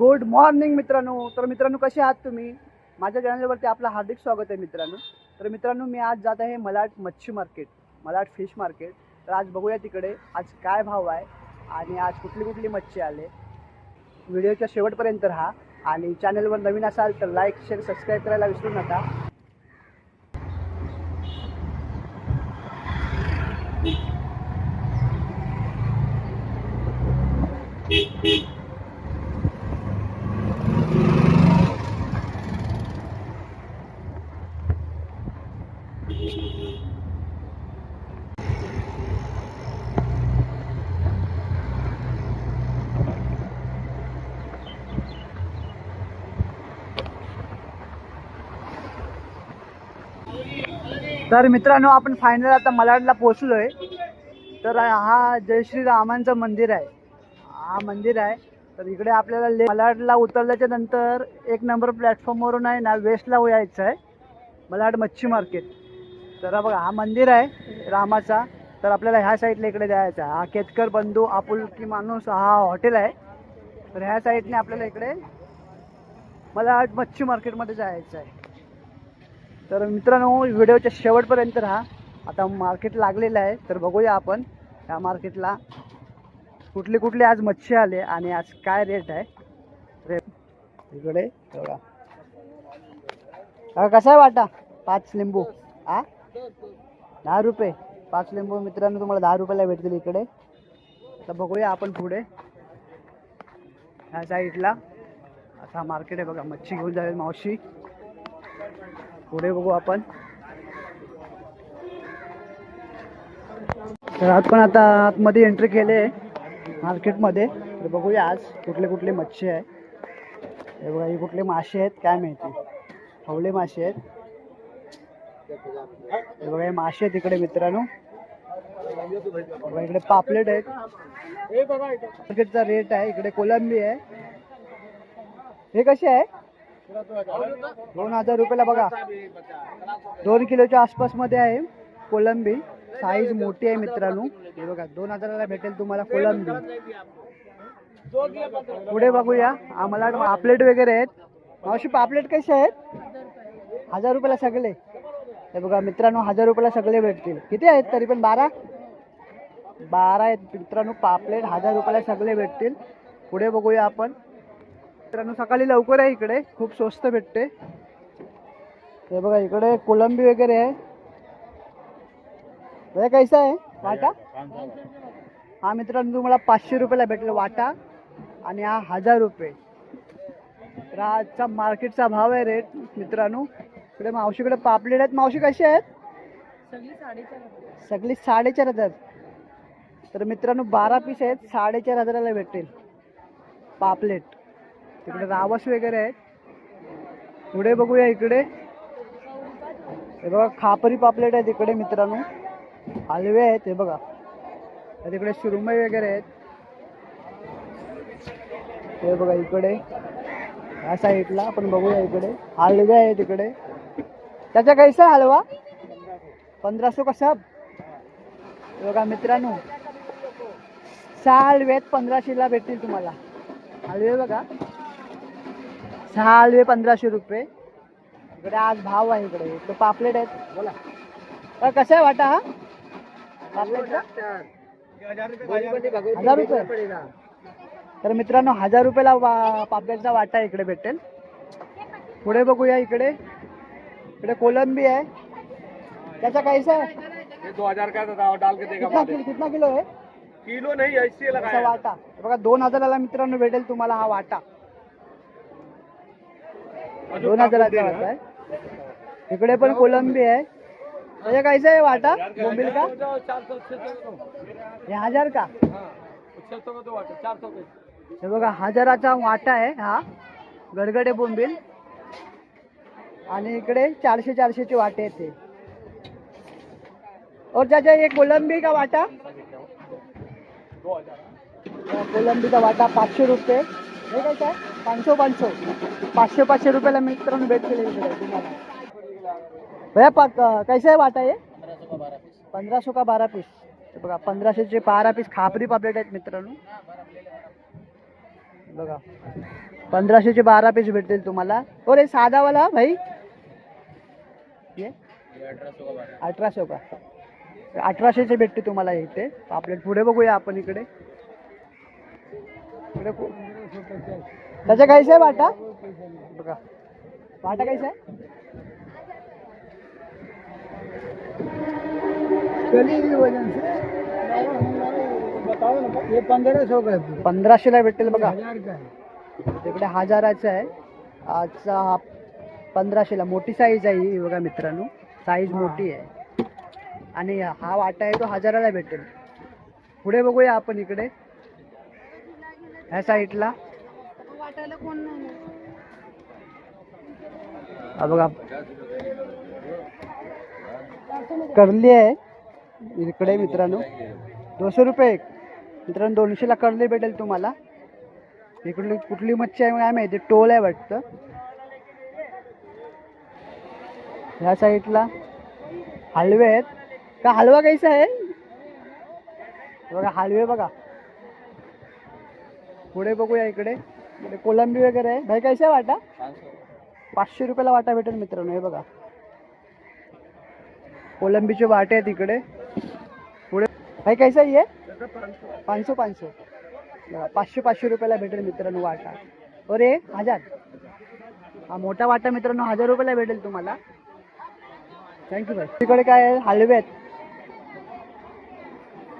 Good morning मित्रांनो. तर मित्रांनो, कसे आहात तुम्ही? माझ्या चॅनलवरती आपलं हार्दिक स्वागत आहे मित्रांनो. तर मित्रांनो, मी आज जात आहे मलाड मच्छी मार्केट, मलाड फिश मार्केट. तर आज बघूया तिकडे आज काय भाव आहे आणि आज कुठली कुठली मच्छी आले. व्हिडिओच्या शेवटपर्यंत राहा आणि चॅनलवर नवीन असाल तर लाईक शेअर सबस्क्राईब करायला विसरू नका. तर मित्रांनो, आपण फायनल आता मलाडला पोहोचलोय. तर हा जय श्री रामांचं मंदिर आहे, हा मंदिर आहे. तर इकडे आपल्याला मलाडला उतरल्याच्या नंतर 1 नंबर प्लॅटफॉर्मवरून आहे ना वेस्टला यायचं आहे, मलाड मच्छी मार्केट. तर बघा हा मंदिर आहे रामाचा. तर आपल्याला ह्या साईडला इकडे जायचं आहे. हा केतकर बंधू आपुलकी माणूस हा हॉटेल आहे. तर ह्या साईडने आपल्याला इकडे मलाड मच्छी मार्केटमध्ये जायचं आहे. तर मित्रांनो, व्हिडिओच्या शेवटपर्यंत राहा. आता मार्केट लागलेलं आहे, तर बघूया आपण या मार्केटला कुठली कुठली आज मच्छी आले आणि आज काय रेट आहे. इकडे बघा, कसा आहे वाटा? 5 लिंबू 10 रुपये 5 लिंबू मित्रांनो तुम्हाला 10 रुपयाला भेटतील इकडे. आता बघूया आपण पुढे ह्या साईडला असा मार्केट आहे बघा. मच्छी घेऊन जाईल मावशी. पुढे बघू आपण. तर आपण आता आतमध्ये एंट्री केली आहे मार्केटमध्ये. तर बघूया आज कुठले कुठले मच्छी आहे. हे बघा, हे कुठले मासे आहेत काय माहिती. हवळे मासे आहेत. हे बघा, हे मासे आहेत इकडे मित्रांनो. बघा इकडे पापलेट आहेत. मार्केटचा रेट आहे इकडे. कोलंबी आहे. हे कसे आहे? 2000 रुपयाला बघा. 2 किलोच्या आसपास मध्ये आहे कोलंबी. साईज मोठी आहे मित्रांनो. हे बघा 2000ला भेटेल तुम्हाला कोलंबी. पुढे बघूया. आम्हाला पापलेट वगैरे आहेत. मावशी पापलेट कसे आहेत? 1000 रुपयाला सगळे. हे बघा मित्रांनो, 1000 रुपयाला सगळे भेटतील. किती आहेत तरी पण? 12 आहेत मित्रांनो. पापलेट 1000 रुपयाला सगळे भेटतील. पुढे बघूया आपण. मित्रांनो, सकाळी लवकर आहे इकडे, खूप स्वस्त भेटते. हे बघा इकडे कोलंबी वगैरे आहे. हे कैसा आहे वाटा? हा मित्रांनो तुम्हाला 500 रुपयाला भेटेल वाटा आणि हा 1000 रुपये. तर आजचा मार्केटचा भाव आहे रेट मित्रांनो. इकडे मावशीकडे पापलेट आहेत. मावशी कशी आहेत? सगळी 4500. तर मित्रांनो 12 पीस आहेत, 4500ला भेटेल पापलेट. तिकडे रावस वगैरे आहेत. पुढे बघूया इकडे. हे बघा खापरी पापलेट आहे तिकडे मित्रांनो. हलवे आहेत हे बघा. तिकडे सुरमई वगैरे आहेत. हे बघा इकडे या साईडला आपण बघूया. इकडे हलवे आहे तिकडे. त्याचा कैसा हलवा? 1500 का सब? बघा मित्रांनो 6 हलवे 1500ला भेटतील तुम्हाला. हलवे बघा 6 हलवे 1500 रुपये. इकडे आज भाव आहे इकडे. इकडे पापलेट आहेत. बोला कसं आहे वाटा? हा पापलेटचा 1000 रुपये. तर मित्रांनो 1000 रुपयाला पापलेटचा वाटा इकडे भेटेल. पुढे बघूया इकडे. इकडे कोलंबी आहे. त्याचा कैसा आहे? 2000 का डाल के देगा. कितना किलो आहे? किलो नहीं, ऐसे लगाया वाटा. बघा 2000ला मित्रांनो भेटेल तुम्हाला हा वाटा. 2000चा वाटा आहे. इकडे पण कोलंबी आहे. त्याचा कैसा आहे वाटा? बोंबील का? 1000 का? हे बघा 1000चा वाटा आहे हा. गडगडे बोंबील. आणि इकडे 400चे वाटे आहेत ते. और चाचा ये कोलंबी का वाटा? कोलंबीचा वाटा 500 रुपये. हे काय काय? 500 रुपयाला मित्रांनो भेटतील इकडे तुम्हाला. भैया कैसा आहे वाटा? ये 1500 का 12 पीस. बघा 1500चे 12 पीस खापरी पापलेट आहेत मित्रांनो. बघा 1500चे 12 पीस भेटतील तुम्हाला. और हे साधावाला भाई ये 1800 का 1800चे भेटते तुम्हाला इथे पापलेट. पुढे बघूया आपण इकडे. इकडे त्याच्या कायचं आहे वाटा बघा. वाटा कायचा आहे? ये 1500 का है. 1500ला भेटेल बघा. तिकडे 1000चा आहे. आजचा हा 1500ला. मोठी साईज आहे ही बघा मित्रांनो. साईज मोठी आहे. आणि हा वाटा आहे तो 1000ला भेटेल. पुढे बघूया आपण इकडे ह्या साईडला. हा बघा करली आहे इकडे मित्रांनो. 200 रुपये एक. मित्रांनो 200ला करली भेटेल तुम्हाला. इकडली कुठली मच्छी आहे काय माहिती. टोल आहे वाटतं. ह्या साईडला हलवे आहेत का. हलवा कैसा आहे बघा. हलवे बघा. पुढे बघूया इकडे. कोलंबी वगैरे आहे. भाई कैसा आहे वाटा? 500 रुपयाला वाटा भेटेल मित्रांनो. हे बघा कोलंबीचे वाटे आहेत इकडे. पुढे भाई कैसा आहे? 500 500 रुपयाला भेटेल मित्रांनो वाटा. और हे 1000. हा मोठा वाटा मित्रांनो 1000 रुपयाला भेटेल तुम्हाला. थँक्यू भाई. तिकडे काय आहे? हलवे आहेत.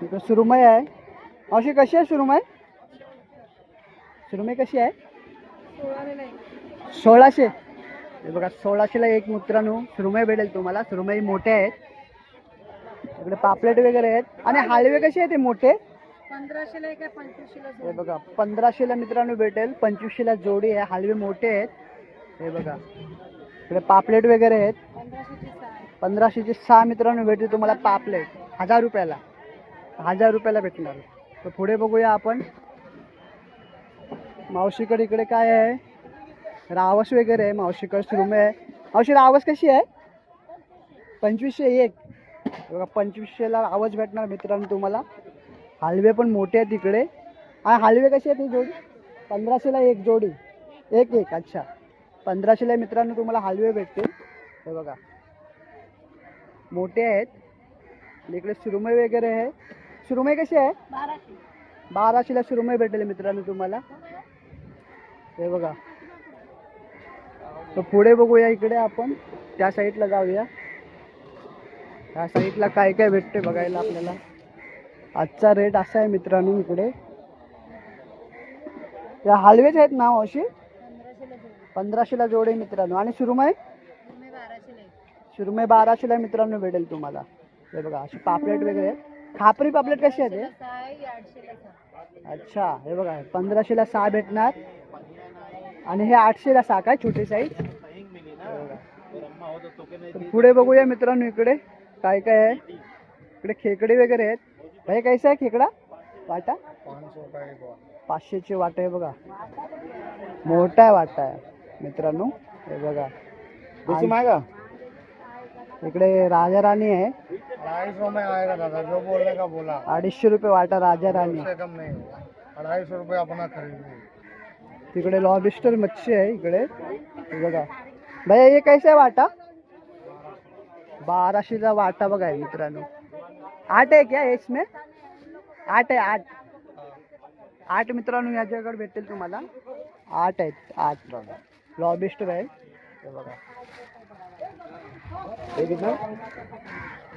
इकडे सुरमई आहे. अशी कशी आहे सुरमई? सुरमई कशी आहे? 1600. हे बघा 1600ला एक मित्रांनो सुरमई भेटेल तुम्हाला. सुरमई मोठे आहेत. इकडे पापलेट वगैरे आहेत. आणि हलवे कसे आहेत ते मोठे? 1500ला एक आहे, 2500ला हे बघा 1500ला मित्रांनो भेटेल. 2500ला जोडी आहे. हलवे मोठे आहेत. हे बघा इकडे पापलेट वगैरे आहेत. 1500चे 6 मित्रांनो भेटेल तुम्हाला पापलेट 1000 रुपयाला. 1000 रुपयाला भेटणार. तर पुढे बघूया आपण मावशीकडे. इकडे काय आहे? रावस वगैरे आहे. मावशीकडे सुरमई आहे. मावशी रावस कशी आहे? 2500 एक. बघा 2500ला रावस भेटणार मित्रांनो तुम्हाला. हलवे पण मोठे आहेत इकडे. आणि हलवे कसे आहेत ही जोडी? 1500ला एक जोडी. एक एक. अच्छा 1500ला मित्रांनो तुम्हाला हलवे भेटतील. हे बघा मोठे आहेत. आणि इकडे सुरमई वगैरे आहे. सुरमई कशी आहे? 1200ला सुरमई भेटेल मित्रांनो तुम्हाला. हे बघा. तर पुढे बघूया इकडे आपण. त्या साईडला जाऊया. त्या साईडला काय काय भेटते बघायला आपल्याला. आजचा रेट असा आहे मित्रांनो इकडे. या हलवेच आहेत ना मावशी? 1500ला जोडे मित्रांनो. आणि सुरमई? सुरमई 1200ला मित्रांनो भेटेल तुम्हाला. हे बघा अशी पापलेट वगैरे आहेत. खापरी पापलेट कशी आहे ते? अच्छा हे बघा 1500ला 6 भेटणार. आणि हे 800ला 6 काय छोटी साईज. पुढे बघूया मित्रांनो इकडे काय काय आहे. इकडे खेकडे वगैरे आहेत. भाई कैसा आहे खेकडा वाटा? 500चे वाटा आहे बघा. मोठा आहे वाटा आहे मित्रांनो. हे बघा इकडे राजा राणी आहे. 250 में आएगा दादा, जो बोलने का बोला. 250 रुपये वाटा राजा राणी. उससे कम नहीं होगा. 250 रुपये अपना खरीदिए. तिकडे लॉबस्टर मच्छी आहे इकडे. हे बघा भैया ये कैसा आहे वाटा? 1200चा वाटा बघा आहे मित्रांनो. 8 आहे क्या इसमें? 8 आहे. 8 मित्रांनो याच्याकडे भेटेल तुम्हाला. 8 आहेत. 8 लॉबस्टर आहे. हे बघा हे किती?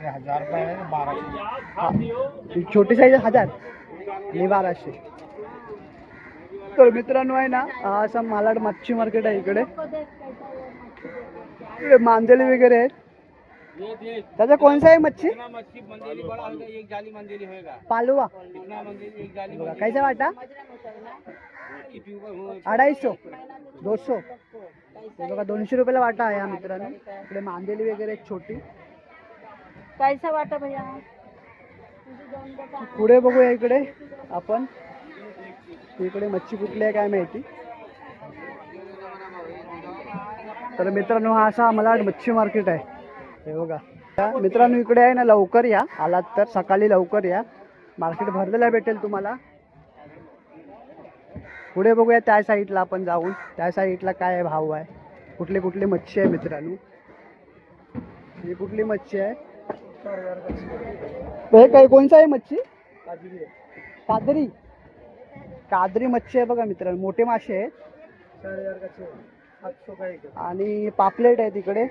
1000 रुपये आहे. 1200. छोटी साईज 1000 आणि 1200. तर मित्रांनो आहे ना असं मालाड मच्छी मार्केट आहे इकडे. मांदेली वगैरे आहेत. त्याचा कोणसा आहे मच्छी? पालुआ. बघा कैसा वाटा? 250 200. बघा 200 रुपयाला वाटा आहे हा मित्रांनो. इकडे मांदेली वगैरे छोटी. कैसा वाटा भैया? पुढे बघूया इकडे आपण. इकडे मच्छी कुठली आहे काय माहिती. तर मित्रांनो हा असा मला मच्छी मार्केट आहे. हे बघा मित्रांनो इकडे आहे ना लवकर या. आलात तर सकाळी लवकर या. मार्केट भरलेला भेटेल तुम्हाला. पुढे बघूया त्या साईडला आपण जाऊन, त्या साईडला काय भाव आहे, कुठली कुठली मच्छी आहे मित्रांनो. ही कुठली मच्छी आहे, हे काय कोणचं आहे मच्छी, कादरी. कादरी मच्छी आहे बघा मित्रांनो, मोठे मासे आहेत. आणि पापलेट आहे तिकडे.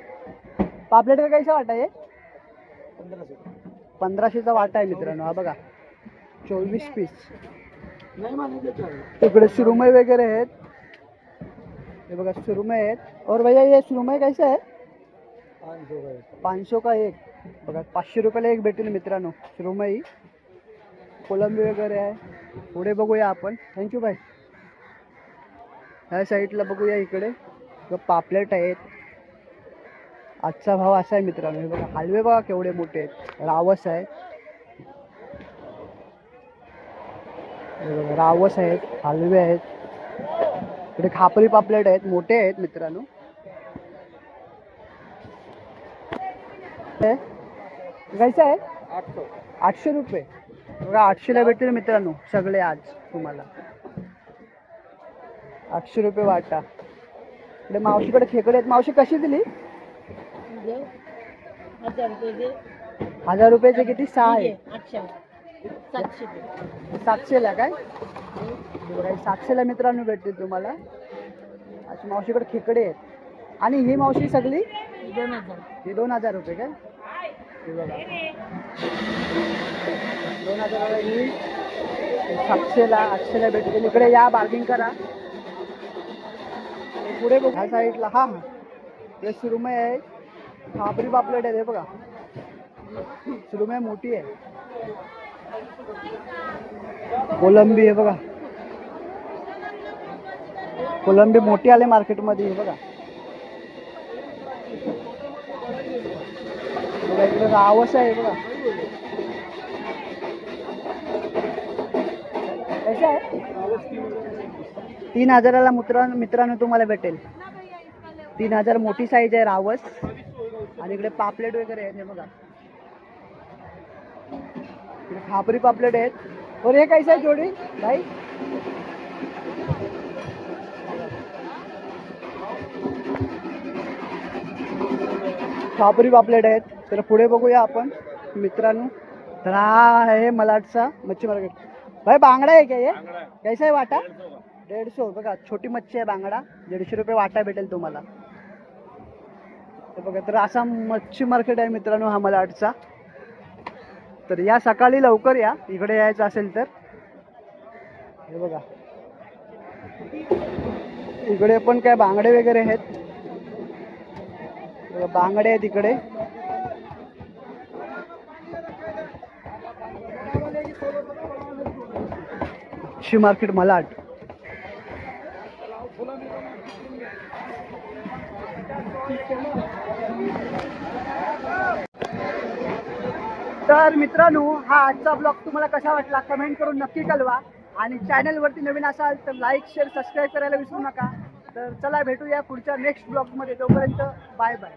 पापलेट का कैसा वाटा आहे, 1500चा वाटा आहे मित्रांनो. हा बघा 24 पीस. तिकडे सुरमई वगैरे आहेत, हे बघा सुरमई आहेत. और भैया ये सुरमई कैसा आहे, 500 का एक. बघा 500 रुपयाला एक भेटेल मित्रांनो सुरमई. कोलंबी वगैरे आहे. पुढे बघूया आपण. Thank you bye. ह्या साईडला बघूया, इकडे पापलेट आहेत. आजचा भाव असा आहे मित्रांनो. हे बघा हलवे बघा केवढे मोठे आहेत. रावस आहे, हे बघा रावस आहेत, हलवे आहेत. इकडे खापरी पापलेट आहेत, मोठे आहेत मित्रांनो. कैसा आहे, 800 रुपये. बघा 800ला भेटतील मित्रांनो सगळे आज तुम्हाला. 800 रुपये वाटा. इकडे मावशीकडे खेकडे आहेत. मावशी कशी दिली, 1000 रुपयाचे किती, 6 आहे. 700ला काय, बघा 700ला मित्रांनो भेटतील तुम्हाला. अच्छा मावशीकडे खेकडे आहेत. आणि ही मावशी सगळी 2000 रुपये काय. हे बघा 2000ला ही, 700ला 800ला भेटतील. इकडे या, बार्गिंग करा. पुढे बघ ह्या साईडला. हा हा इकडे सुरमई आहे, खापरी पापलेट आहे. हे बघा सुरमई मोठी आहे. कोलंबी आहे बघा, कोलंबी मोठी आले मार्केटमध्ये. हे बघा इकडे रावस आहे बघा. कशा आहे, 3000ला मित्रांनो तुम्हाला भेटेल. 3000 मोठी साईज आहे रावस. आणि इकडे पापलेट वगैरे आहेत. हे बघा इकडे खापरी पापलेट आहेत. और हे कैसा आहे जोडी भाई, खापरी पापलेट आहेत. तर पुढे बघूया आपण मित्रांनो. तर हा आहे मलाडचा मच्छी मार्केट. भाई बांगडा आहे क्या ये, कैसा आहे वाटा, 150. बघा छोटी मच्छी आहे बांगडा, 150 रुपये वाटा भेटेल तुम्हाला. तर बघा तर असा मच्छी मार्केट आहे मित्रांनो हा मलाडचा. तर या सकाळी लवकर या इकडे यायचं असेल तर. हे बघा इकडे पण काय बांगडे वगैरे आहेत. बांगडे आहेत इकडे. मच्छी मार्केट मलाड. तर मित्रांनो हा आजचा ब्लॉग तुम्हाला कसा वाटला कमेंट करून नक्की कळवा. आणि चॅनलवरती नवीन असाल तर लाईक शेअर सबस्क्राईब करायला विसरू नका. तर चला भेटूया पुढच्या नेक्स्ट ब्लॉगमध्ये. तोपर्यंत बाय बाय.